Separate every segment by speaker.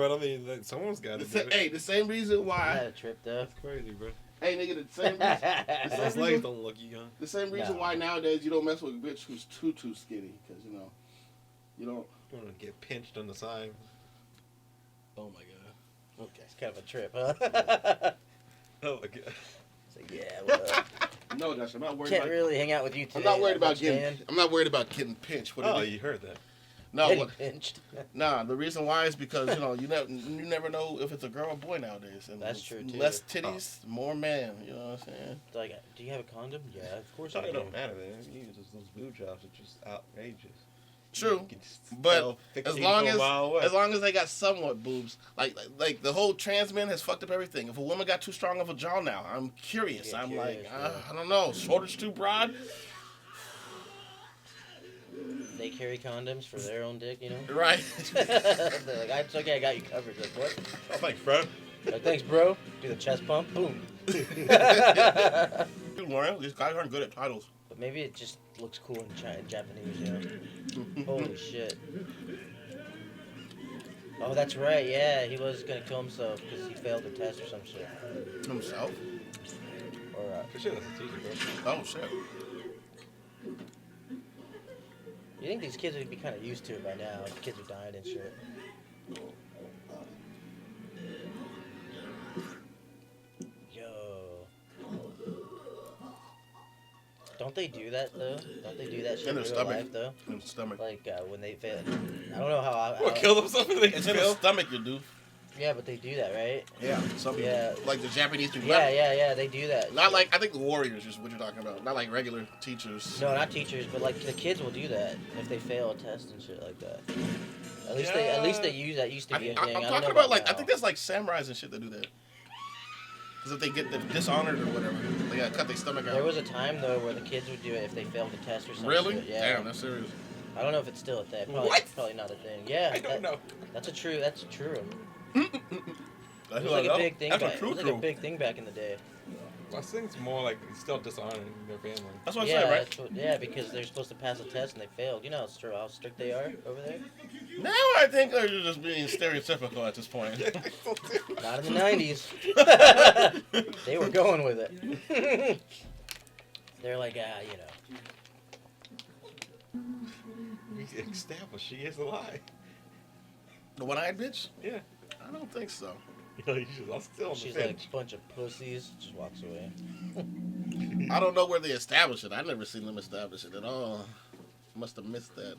Speaker 1: but I mean, like, someone's got to do it.
Speaker 2: Hey, the same reason why.
Speaker 3: I had a trip though.
Speaker 1: That's crazy, bro.
Speaker 2: Hey, nigga, the same reason.
Speaker 1: Those legs don't look young.
Speaker 2: The same reason
Speaker 3: No.
Speaker 2: why nowadays you don't mess with a bitch who's too skinny, because you don't.
Speaker 1: You want to get pinched on the side.
Speaker 2: Oh my god. Okay.
Speaker 3: It's kind of a trip, huh?
Speaker 1: Oh my god.
Speaker 3: It's like, yeah, what up?
Speaker 2: No, Josh, I'm not worried
Speaker 3: Can't
Speaker 2: about.
Speaker 3: really hang out with you today.
Speaker 2: I'm not worried
Speaker 3: that
Speaker 2: about
Speaker 3: much,
Speaker 2: getting.
Speaker 3: man.
Speaker 2: I'm not worried about getting pinched. What
Speaker 1: Oh,
Speaker 2: it is-
Speaker 1: you heard that.
Speaker 2: No,
Speaker 3: Getting
Speaker 2: what,
Speaker 3: pinched.
Speaker 2: nah. The reason why is because you never know if it's a girl or boy nowadays. And
Speaker 3: That's true, too.
Speaker 2: Less titties, more man. You know what I'm saying?
Speaker 3: It's like, do you have a condom? Yeah, of course I
Speaker 1: It
Speaker 3: do.
Speaker 1: don't matter, man. You use those boob jobs are just outrageous.
Speaker 2: True,
Speaker 1: You can just
Speaker 2: but
Speaker 1: tell 15
Speaker 2: as long
Speaker 1: from a mile away.
Speaker 2: as they got somewhat boobs, like the whole trans man has fucked up everything. If a woman got too strong of a jaw now, I'm curious.
Speaker 3: Yeah,
Speaker 2: I'm
Speaker 3: curious,
Speaker 2: like,
Speaker 3: yeah.
Speaker 2: I don't know, shoulders too broad.
Speaker 3: They carry condoms for their own dick, you know?
Speaker 2: Right.
Speaker 3: They're like, it's okay, I got you covered. Like, what?
Speaker 1: Oh, thanks, bro.
Speaker 3: Like, thanks, bro. Do the chest pump. Boom.
Speaker 2: Dude, Lauren, these guys aren't good at titles.
Speaker 3: But maybe it just looks cool in Japanese, you know? Holy shit. Oh, that's right, yeah. He was gonna kill himself because he failed a test or some shit.
Speaker 2: Himself?
Speaker 3: Or,
Speaker 1: For sure, that's a teacher, bro.
Speaker 2: Oh shit.
Speaker 3: you think these kids would be kind of used to it by now? The kids are dying and shit. Yo. Don't they do that, though? Don't they do that shit
Speaker 2: In
Speaker 3: in
Speaker 2: their
Speaker 3: real
Speaker 2: stomach.
Speaker 3: life, though?
Speaker 2: In the stomach.
Speaker 3: Like, when they fail. I don't know how...
Speaker 1: What, kill themselves if they
Speaker 2: It's in the
Speaker 1: fail?
Speaker 2: stomach, you do.
Speaker 3: Yeah, but they do that, right?
Speaker 2: Yeah. Some people,
Speaker 3: Yeah.
Speaker 2: like the Japanese do.
Speaker 3: Yeah, they do that.
Speaker 2: Not like I think the warriors is what you're talking about. Not like regular teachers.
Speaker 3: No, not teachers, but like the kids will do that if they fail a test and shit like that. At least they use that. Used to be a thing.
Speaker 2: I'm
Speaker 3: I don't
Speaker 2: talking
Speaker 3: know
Speaker 2: about like I
Speaker 3: now.
Speaker 2: think there's like samurais and shit that do that. Because if they get dishonored or whatever, they gotta cut their stomach out.
Speaker 3: There was a time though where the kids would do it if they failed a test or something.
Speaker 2: Really?
Speaker 3: Yeah.
Speaker 2: Damn, that's serious.
Speaker 3: I don't know if it's still a thing. Probably,
Speaker 1: What?
Speaker 3: Probably not a thing. Yeah.
Speaker 1: I don't know.
Speaker 3: That's a true. That's true. It
Speaker 2: That's
Speaker 3: was
Speaker 2: what
Speaker 3: like
Speaker 2: I
Speaker 3: a
Speaker 2: know.
Speaker 3: big thing.
Speaker 2: That's
Speaker 3: Back,
Speaker 2: what
Speaker 3: it
Speaker 2: true
Speaker 3: was like a big thing back in the day.
Speaker 1: I think it's more like still dishonoring their family.
Speaker 2: That's what I
Speaker 3: Yeah,
Speaker 2: said, right?
Speaker 3: that's what, yeah, because they're supposed to pass a test and they failed. You know how strict they are over there.
Speaker 2: Now I think they're just being stereotypical at this point.
Speaker 3: Not in the '90s. They were going with it. They're like, you know.
Speaker 1: We established she is alive.
Speaker 2: The one-eyed bitch?
Speaker 1: Yeah.
Speaker 2: I don't think so.
Speaker 1: I'm still on
Speaker 3: She's
Speaker 1: the
Speaker 3: like
Speaker 1: bench.
Speaker 3: a bunch of pussies. Just walks away.
Speaker 2: I don't know where they establish it. I've never seen them establish it at all. Must have missed that.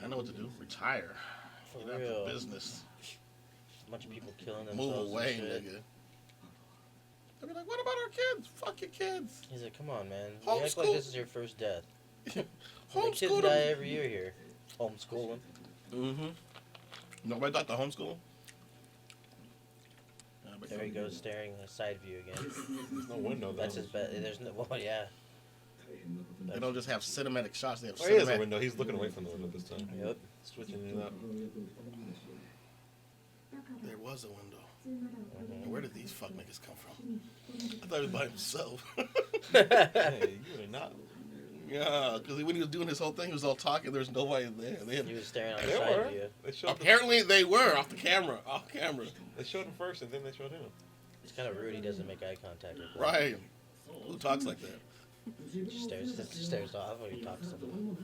Speaker 2: I know what to do. Retire.
Speaker 3: For
Speaker 2: Get out
Speaker 3: real.
Speaker 2: the business.
Speaker 3: A bunch of people killing themselves.
Speaker 2: Move away,
Speaker 3: and shit.
Speaker 2: nigga. They'll be like, what about our kids? Fuck your kids.
Speaker 3: He's like, come on, man. You act like
Speaker 2: Homeschool.
Speaker 3: this is your first death. The kids
Speaker 2: Homeschool
Speaker 3: die
Speaker 2: them.
Speaker 3: every year here. Homeschool them.
Speaker 2: Mm-hmm. Nobody thought the homeschool?
Speaker 3: There he goes, staring in the side view again.
Speaker 1: There's no window, though.
Speaker 3: That's his bed. There's no. Well, yeah.
Speaker 2: They don't just have cinematic shots. They have
Speaker 1: Oh, he has a
Speaker 2: cinematic.
Speaker 1: window. He's looking away from the window this time.
Speaker 3: Yep.
Speaker 1: Switching it up.
Speaker 2: There was a window.
Speaker 3: Mhm.
Speaker 2: Where did these fuck niggas come from? I thought he was by himself.
Speaker 1: Hey, you are not.
Speaker 2: Yeah, because when he was doing his whole thing, he was all talking. There was nobody there. They had,
Speaker 3: He was staring on the
Speaker 1: They
Speaker 3: side
Speaker 1: were.
Speaker 3: view.
Speaker 1: They showed him.
Speaker 2: apparently, they were off the camera. Off camera.
Speaker 1: They showed him first, and then they showed him.
Speaker 3: It's kind of rude. He doesn't make eye contact with them.
Speaker 2: Right. Who talks like that?
Speaker 3: Just stares off when he talks to them.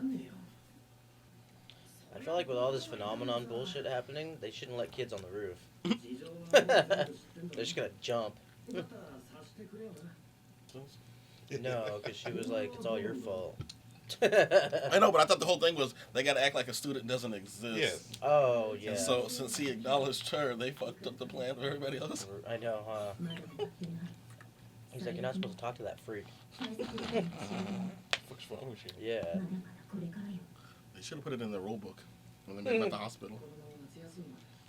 Speaker 3: I feel like with all this phenomenon bullshit happening, they shouldn't let kids on the roof. They're just gonna jump. No, because she was like, it's all your fault.
Speaker 2: I know, but I thought the whole thing was they got to act like a student doesn't exist.
Speaker 1: Yes.
Speaker 3: Oh, yeah.
Speaker 2: And so, since he acknowledged her, they fucked up the plan for everybody else.
Speaker 3: I know, huh? He's like, you're not supposed to talk to that freak.
Speaker 1: What's wrong with you?
Speaker 3: Yeah.
Speaker 2: They should have put it in the rule book when they made him at the hospital.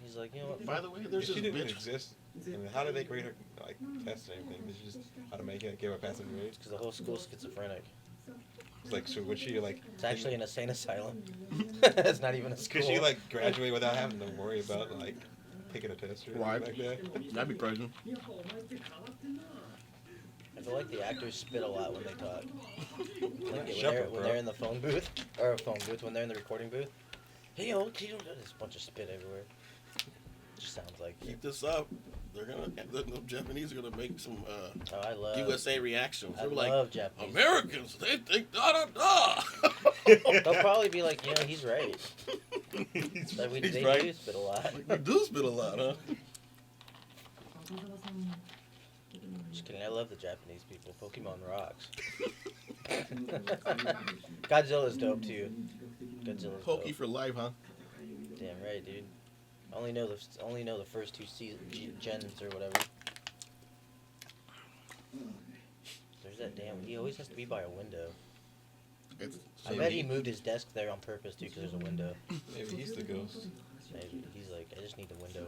Speaker 3: He's like, you know what?
Speaker 2: By the way, there's
Speaker 1: If
Speaker 2: this
Speaker 1: she didn't
Speaker 2: bitch.
Speaker 1: exist, I mean, how did they grade her, like, test or anything? Did she just automatically give her a passing grade?
Speaker 3: Because the whole school's schizophrenic.
Speaker 1: It's like, so would she, like...
Speaker 3: It's actually an insane asylum. It's not even a school.
Speaker 1: Could she, like, graduate without having to worry about, like, taking a test or
Speaker 2: Why?
Speaker 1: anything like that?
Speaker 2: That'd be crazy.
Speaker 3: I feel like the actors spit a lot when they talk. Like when
Speaker 1: Shepherd,
Speaker 3: when
Speaker 1: bro.
Speaker 3: they're in the phone booth, or phone booth, when they're in the recording booth. Hey, yo, there's a bunch of spit everywhere. Just sounds like it.
Speaker 2: Keep this up. The Japanese are gonna make some
Speaker 3: Oh, I love
Speaker 2: USA reactions.
Speaker 3: I
Speaker 2: They were
Speaker 3: love
Speaker 2: like,
Speaker 3: Japanese.
Speaker 2: Americans, they think da da da.
Speaker 3: They'll probably be like, you know, he's right.
Speaker 1: He's,
Speaker 3: Like,
Speaker 1: he's
Speaker 3: they
Speaker 1: right.
Speaker 3: do spit a lot.
Speaker 2: You do spit a lot, huh?
Speaker 3: Just kidding. I love the Japanese people. Pokemon rocks. Godzilla's dope too. Godzilla's
Speaker 2: Pokey
Speaker 3: dope.
Speaker 2: for life, huh?
Speaker 3: Damn right, dude. I only know the first two gens or whatever. There's that damn. He always has to be by a window.
Speaker 2: It's
Speaker 3: I bet he moved his desk there on purpose too, because there's a window.
Speaker 1: Maybe he's the ghost.
Speaker 3: Maybe he's like, I just need the window.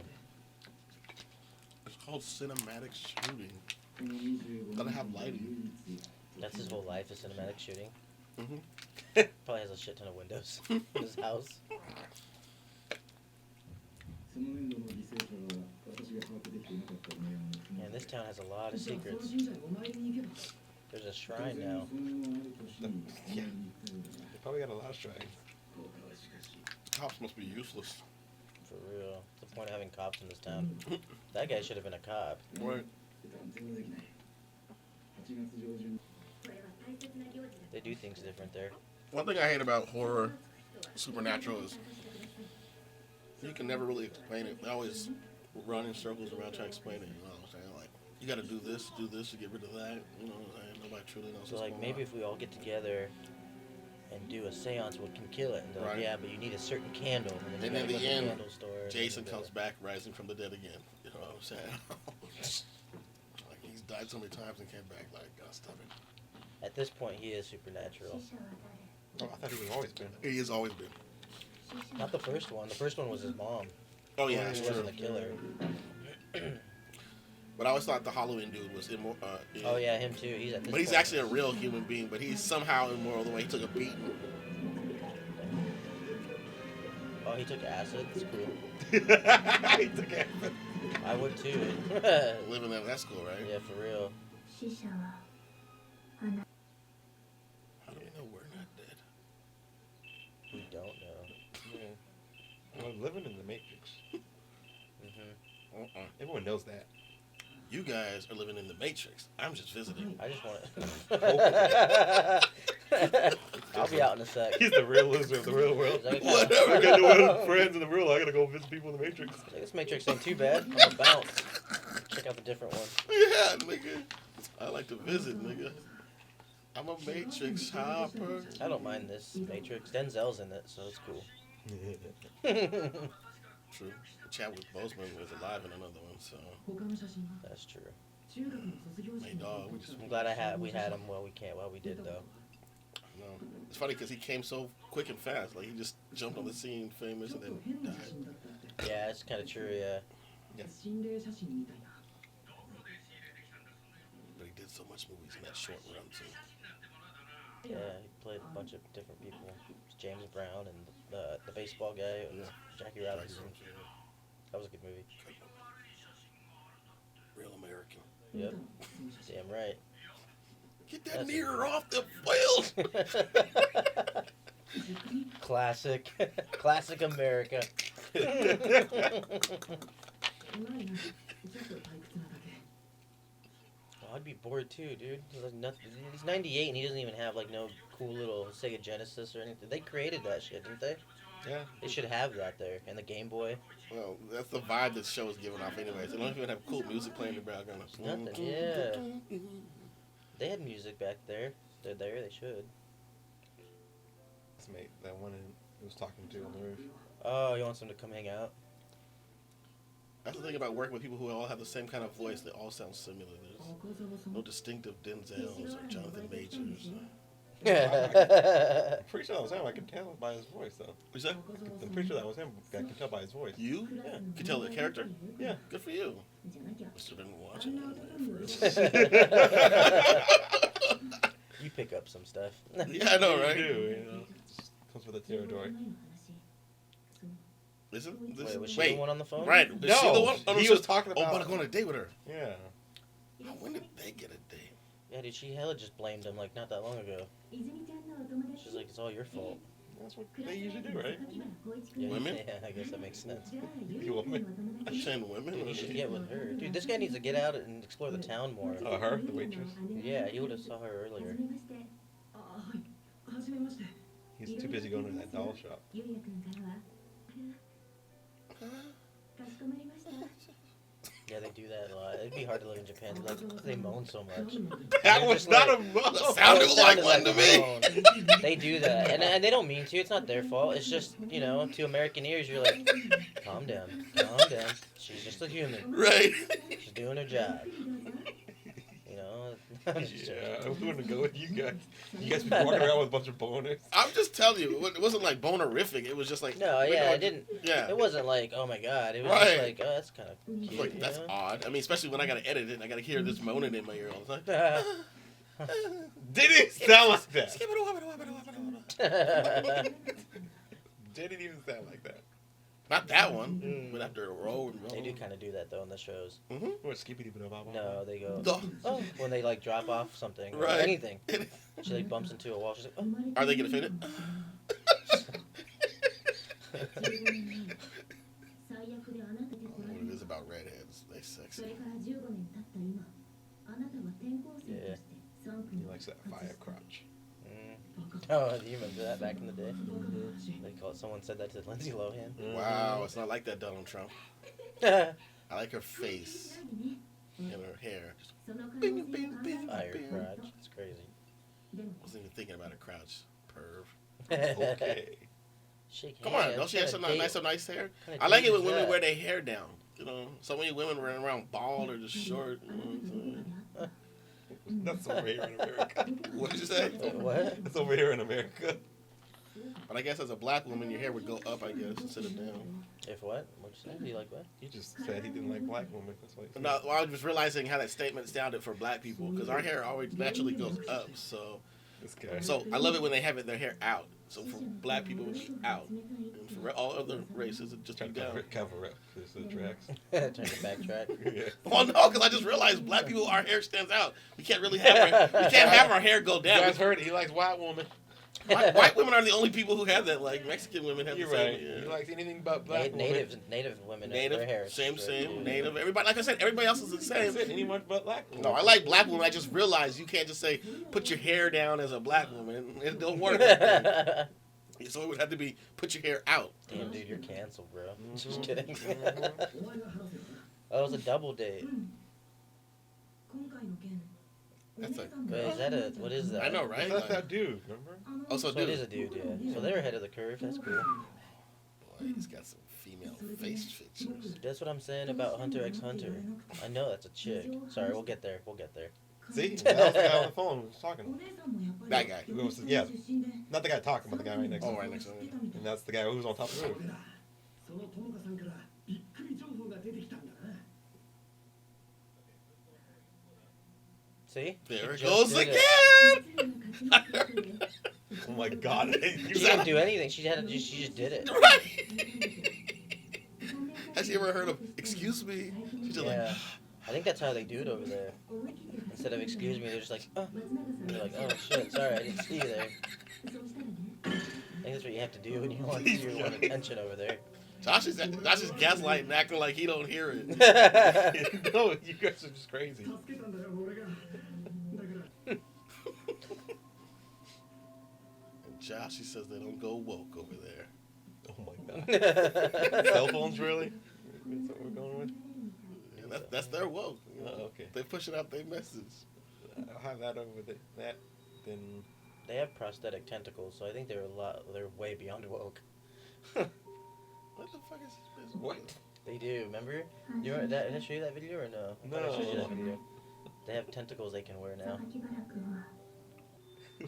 Speaker 2: It's called cinematic shooting. Gotta have lighting.
Speaker 3: That's his whole life is cinematic shooting.
Speaker 2: Mhm.
Speaker 3: Probably has a shit ton of windows in his house. Man, this town has a lot of secrets. There's a shrine now.
Speaker 1: Yeah. They probably got a lot of shrines.
Speaker 2: Cops must be useless.
Speaker 3: For real. What's the point of having cops in this town? That guy should have been a cop.
Speaker 2: Right.
Speaker 3: They do things different there.
Speaker 2: One thing I hate about horror, supernatural, is you can never really explain it. They always run in circles around trying to explain it. You know what I'm saying? Like, you got to do this to get rid of that. You know what I'm saying? Nobody truly knows.
Speaker 3: So
Speaker 2: what's
Speaker 3: like
Speaker 2: going
Speaker 3: maybe
Speaker 2: on.
Speaker 3: if we all get together and do a seance, what can kill it? And they're like,
Speaker 2: Right.
Speaker 3: yeah, but you need a certain candle. And then
Speaker 2: And
Speaker 3: you
Speaker 2: in
Speaker 3: gotta
Speaker 2: the
Speaker 3: go to
Speaker 2: end,
Speaker 3: candle store and
Speaker 2: Jason
Speaker 3: blah, blah,
Speaker 2: comes
Speaker 3: blah.
Speaker 2: back rising from the dead again. You know what I'm saying? Like, he's died so many times and came back. Like, God, stop it.
Speaker 3: At this point, he is supernatural.
Speaker 1: Oh, I thought he was always been.
Speaker 2: He has always been.
Speaker 3: Not the first one. The first one was his mom.
Speaker 2: Oh yeah, that's
Speaker 3: He
Speaker 2: true.
Speaker 3: wasn't the killer.
Speaker 2: But I always thought the Halloween dude was immoral.
Speaker 3: Oh yeah, him too. He's at this
Speaker 2: But he's
Speaker 3: point.
Speaker 2: actually a real human being. But he's somehow immoral the way he took a beating.
Speaker 3: Oh, he took acid. That's cool.
Speaker 1: He took it.
Speaker 3: I would too.
Speaker 2: Living in that school, right?
Speaker 3: Yeah, for real.
Speaker 2: How do we know we're not dead?
Speaker 3: We don't know.
Speaker 1: Yeah. We're living in the Matrix.
Speaker 3: hmm
Speaker 1: Everyone knows that.
Speaker 2: You guys are living in the Matrix. I'm just visiting.
Speaker 3: I just want to. I'll be out in a sec.
Speaker 1: He's the real loser of the real world.
Speaker 3: He's like,
Speaker 2: Whatever.
Speaker 1: I got no friends in the real. I gotta go visit people in the Matrix.
Speaker 3: Like, this Matrix ain't too bad. I'm gonna bounce. Check out the different one.
Speaker 2: Yeah, nigga. I like to visit, nigga. I'm a Matrix hopper.
Speaker 3: I don't mind this Matrix. Denzel's in it, so it's cool.
Speaker 2: True. Chadwick Boseman was alive in another one, so.
Speaker 3: That's true.
Speaker 2: My dog, we just.
Speaker 3: I'm glad we had him while we did though.
Speaker 2: No. It's funny because he came so quick and fast. Like, he just jumped on the scene, famous, and then died.
Speaker 3: Yeah, it's kind of true. Yeah.
Speaker 2: But he did so much movies in that short run, too.
Speaker 3: Yeah, he played a bunch of different people. James Brown and the baseball guy,
Speaker 2: Yeah.
Speaker 3: Jackie Robinson. That was a good movie.
Speaker 2: Real American.
Speaker 3: Yep. Damn right.
Speaker 2: Get that
Speaker 3: That's
Speaker 2: mirror off the wheel!
Speaker 3: Classic. Classic America. Oh, I'd be bored too, dude. There's nothing. He's 98 and he doesn't even have like no cool little Sega Genesis or anything. They created that shit, didn't they?
Speaker 1: Yeah.
Speaker 3: They should have that there. And the Game Boy.
Speaker 2: Well, that's the vibe this show is giving off anyways. They don't even have cool music playing in the background.
Speaker 3: Nothing, yeah. They had music back there. They're there, they should.
Speaker 1: His mate, that one who was talking to on the roof.
Speaker 3: Oh, he wants them to come hang out?
Speaker 2: That's the thing about working with people who all have the same kind of voice. They all sound similar. There's no distinctive Denzels or Jonathan Majors.
Speaker 1: I'm pretty sure that was him. I could tell by his voice, though.
Speaker 2: Is that
Speaker 1: I'm pretty sure that was him. I can tell by his voice.
Speaker 2: you?
Speaker 1: Yeah.
Speaker 2: Can tell the character?
Speaker 1: Yeah.
Speaker 2: Good for you. Must have been watching it first.
Speaker 3: You pick up some stuff.
Speaker 2: Yeah, I know,
Speaker 1: You
Speaker 2: right?
Speaker 1: do, you know. It just comes with the territory.
Speaker 2: Isn't this?
Speaker 3: Wait, was she
Speaker 2: wait,
Speaker 3: the one on the phone?
Speaker 2: right? Is she the one? Oh, no,
Speaker 1: he
Speaker 2: she
Speaker 1: was talking
Speaker 2: Oh,
Speaker 1: about.
Speaker 2: about going on a date with her.
Speaker 1: Yeah.
Speaker 2: Oh, when did they get a date?
Speaker 3: Yeah, dude, she hella just blamed him like not that long ago. She's like, it's all your fault.
Speaker 1: That's what they usually do, right?
Speaker 3: Yeah,
Speaker 2: Women?
Speaker 3: Yeah, I guess that makes sense.
Speaker 1: You woman?
Speaker 2: You saying women?
Speaker 3: Dude,
Speaker 2: Or
Speaker 3: you should
Speaker 2: she?
Speaker 3: get with her. Dude, this guy needs to get out and explore the town more.
Speaker 1: Oh, her, the waitress.
Speaker 3: Yeah, you would have saw her earlier.
Speaker 1: He's too busy going to that doll shop.
Speaker 3: Yeah, they do that a lot. It'd be hard to live in Japan. Like, they moan so much.
Speaker 1: That
Speaker 3: They're
Speaker 1: was
Speaker 3: just
Speaker 1: not
Speaker 3: like-
Speaker 1: a moan.
Speaker 2: That sounded like one to
Speaker 3: a
Speaker 2: me.
Speaker 3: moan. They do that, and they don't mean to. It's not their fault. It's just, you know, to American ears, you're like, calm down, calm down. She's just a human.
Speaker 2: Right.
Speaker 3: She's doing her job. You know.
Speaker 1: Yeah, I was going to go with you guys. You guys be walking around with a bunch of boners.
Speaker 2: I'm just telling you, it wasn't like bonerific. It was just like
Speaker 3: No, yeah, it didn't.
Speaker 2: Yeah.
Speaker 3: It wasn't like, oh my god. It was
Speaker 2: Right.
Speaker 3: just like, oh, that's kind of cute.
Speaker 2: Like, that's
Speaker 3: you
Speaker 2: odd. I mean, especially when I gotta edit it and I gotta hear this moaning in my ear all the time.
Speaker 3: know?
Speaker 1: Didn't sound like that. Didn't even sound like that.
Speaker 2: Not that one.
Speaker 3: Mm.
Speaker 2: But after a roll and roll.
Speaker 3: They do kind of do that though in the shows.
Speaker 2: Mm-hmm.
Speaker 1: What, skippity blah blah blah?
Speaker 3: No, they go,
Speaker 2: Duh.
Speaker 3: oh, when they like drop off something or
Speaker 2: Right.
Speaker 3: anything. She like bumps into a wall. She's like, oh.
Speaker 2: Are they gonna fit it? What it is about redheads. They sexy.
Speaker 3: Yeah.
Speaker 1: He likes that fire crotch.
Speaker 3: Mm. Oh, do you remember that back in the day? They call it, someone said that to Lindsay Lohan.
Speaker 2: Wow, it's not like that, Donald Trump. I like her face and her hair. Bing, bing, bing,
Speaker 3: Fire
Speaker 2: bing.
Speaker 3: crotch. It's crazy.
Speaker 2: Wasn't even thinking about a crouch. Perv.
Speaker 1: Okay.
Speaker 3: Shake
Speaker 2: Come on,
Speaker 3: hands,
Speaker 2: don't she have some
Speaker 3: kinda
Speaker 2: nice hair?
Speaker 3: kinda
Speaker 2: I like
Speaker 3: date
Speaker 2: it when
Speaker 3: is
Speaker 2: women
Speaker 3: that?
Speaker 2: wear their hair down. You know, so many women running around bald or just short. You know what I'm saying?
Speaker 1: That's over here in America.
Speaker 2: What did you say?
Speaker 3: What?
Speaker 1: That's over here in America.
Speaker 2: But I guess as a black woman, your hair would go up, I guess, instead of down.
Speaker 3: If what? What'd you say? Do you like what?
Speaker 1: He just said he didn't like black women. That's what he said.
Speaker 2: No, well, I was realizing how that statement sounded for black people because our hair always naturally goes up. So
Speaker 1: This guy.
Speaker 2: I love it when they have their hair out. So for black people, it's out. And for all other races, it just be
Speaker 1: Trying to
Speaker 2: down.
Speaker 1: cover up the tracks.
Speaker 3: Trying to backtrack.
Speaker 1: Yeah.
Speaker 2: Well, no, because I just realized black people, our hair stands out. We can't really have we can't have our hair go
Speaker 1: You
Speaker 2: down.
Speaker 1: guys heard it. He likes white women.
Speaker 2: White women are the only people who have that. Like Mexican women have
Speaker 1: You're
Speaker 2: the same.
Speaker 1: right.
Speaker 2: Yeah.
Speaker 1: He likes anything but black women.
Speaker 3: Native women,
Speaker 2: Native,
Speaker 3: their hair is
Speaker 2: same.
Speaker 3: straight, dude.
Speaker 2: Native, everybody. Like I said, everybody else is the same.
Speaker 1: That's it. Anyone but black women.
Speaker 2: No, I like black women. I just realized you can't just say put your hair down as a black woman. It don't work. So it would have to be put your hair out.
Speaker 3: Damn, dude, you're canceled, bro. Just kidding. Oh, it was a double date.
Speaker 2: That's a.
Speaker 3: Wait, is that a? What is that?
Speaker 2: I know, right?
Speaker 1: That's
Speaker 2: Like,
Speaker 1: that dude. Remember?
Speaker 2: oh, so
Speaker 3: So it is
Speaker 2: dude,
Speaker 3: a dude, yeah. So they're ahead of the curve. That's cool.
Speaker 2: boy, he's got some female face features.
Speaker 3: That's what I'm saying about Hunter x Hunter. I know that's a chick. Sorry, we'll get there. We'll get there.
Speaker 1: See, that was the guy on the phone who was talking.
Speaker 2: That guy.
Speaker 1: Yeah, not the guy talking, but the guy right next to
Speaker 2: Oh,
Speaker 1: him.
Speaker 2: right next to him.
Speaker 1: And that's the guy who was on top of the roof.
Speaker 4: その友果さんからびっくり情報が出てきたんだな。
Speaker 3: See?
Speaker 2: There
Speaker 3: She
Speaker 2: it
Speaker 3: just
Speaker 2: goes
Speaker 3: did
Speaker 2: again.
Speaker 1: Oh my god.
Speaker 3: She didn't do anything. She just did it.
Speaker 2: Right. Has she ever heard of "Excuse me"? She's just
Speaker 3: Yeah.
Speaker 2: like,
Speaker 3: I think that's how they do it over there. Instead of excuse me, they're just like, oh. And they're like, oh shit, sorry, I didn't see you there. I think that's what you have to do when you want attention over there.
Speaker 2: Josh is gaslighting, acting like he don't hear it.
Speaker 1: No, you guys are just crazy.
Speaker 4: 助けたんだよ俺が。だから。
Speaker 2: And Josh, he says they don't go woke over there.
Speaker 1: Oh my god. Cell phones, really? That's what we're going with?
Speaker 2: Yeah, that's their woke. You know?
Speaker 1: Oh, okay.
Speaker 2: They pushing out their message.
Speaker 1: I'll have that over that. Then
Speaker 3: They have prosthetic tentacles, so I think they're way beyond woke.
Speaker 2: What the fuck is this business?
Speaker 1: what?
Speaker 3: They do, remember? Did I show you that video or no? I thought I showed you that video. They have tentacles they can wear now.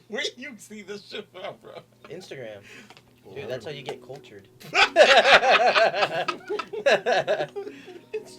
Speaker 1: Where do you see this shit from, bro?
Speaker 3: Instagram. Dude, that's how you get cultured.